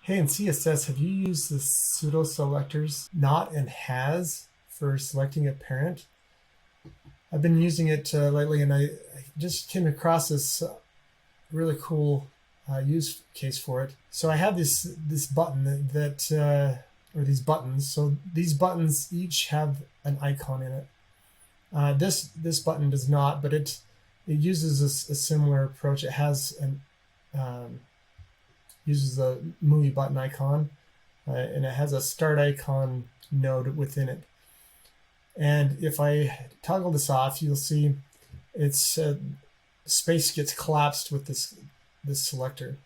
Hey, in CSS, have you used the pseudo selectors not and has for selecting a parent? I've been using it lately, and I just came across this really cool use case for it. So I have this button or these buttons. So these buttons each have an icon in it. This button does not, but it uses a similar approach. It has an uses a movie button icon, and it has a start icon node within it. And if I toggle this off, you'll see it's space gets collapsed with this selector.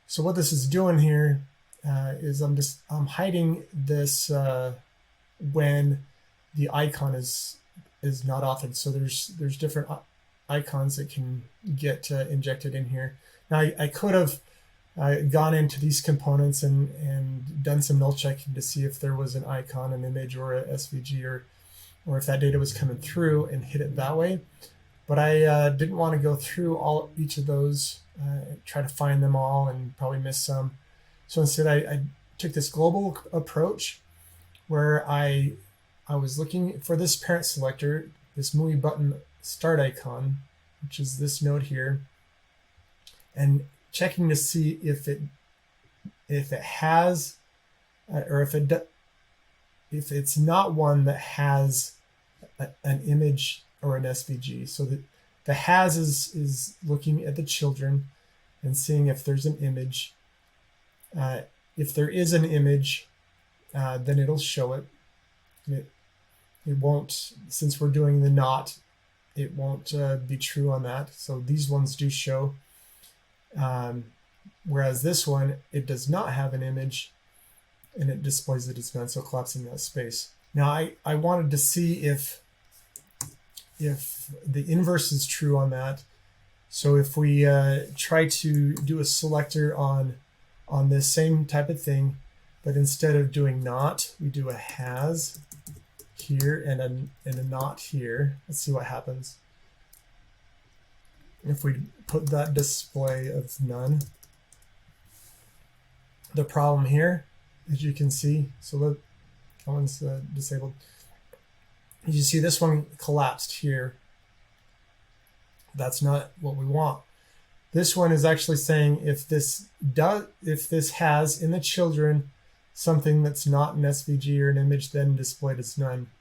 So what this is doing here is I'm hiding this when the icon is not authored. So there's different icons that can get injected in here. Now I could have gone into these components and done some null checking to see if there was an icon, an image, or a SVG, or if that data was coming through and hit it that way. But I didn't want to go through each of those, try to find them all and probably miss some. So instead I took this global approach where I was looking for this parent selector, this movie button start icon, which is this node here, and checking to see if it has or if it's not one that has an image or an SVG. So the has is looking at the children and seeing if there's an image. If there is an image, then it'll show it. It won't, since we're doing the not, it won't be true on that. So these ones do show. Whereas this one, it does not have an image, and it displays that it's none, so collapsing that space. Now I wanted to see if the inverse is true on that. So if we try to do a selector on this same type of thing, but instead of doing not, we do a has here and a not here. Let's see what happens. If we put that display of none, the problem here, as you can see, so that one's disabled. As you see, this one collapsed here. That's not what we want. This one is actually saying if this has in the children something that's not an SVG or an image, then displayed as none.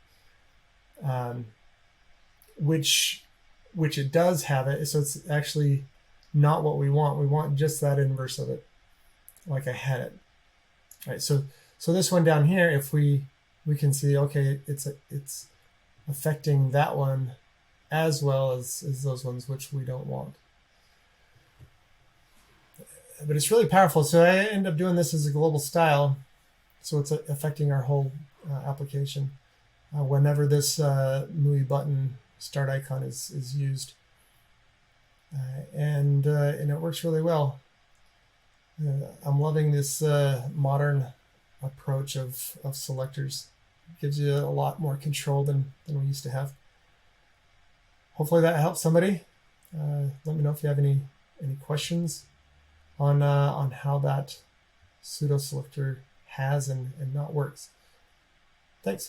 Which it does have it, so it's actually not what we want. We want just that inverse of it, like I had it. All right, so this one down here, if we can see, okay, it's affecting that one as well as those ones, which we don't want. But it's really powerful. So I end up doing this as a global style, so it's affecting our whole application whenever this movie button start icon is used, and it works really well. I'm loving this modern approach of selectors. It gives you a lot more control than we used to have. Hopefully that helps somebody. Let me know if you have any questions on how that pseudo selector has and not works. Thanks.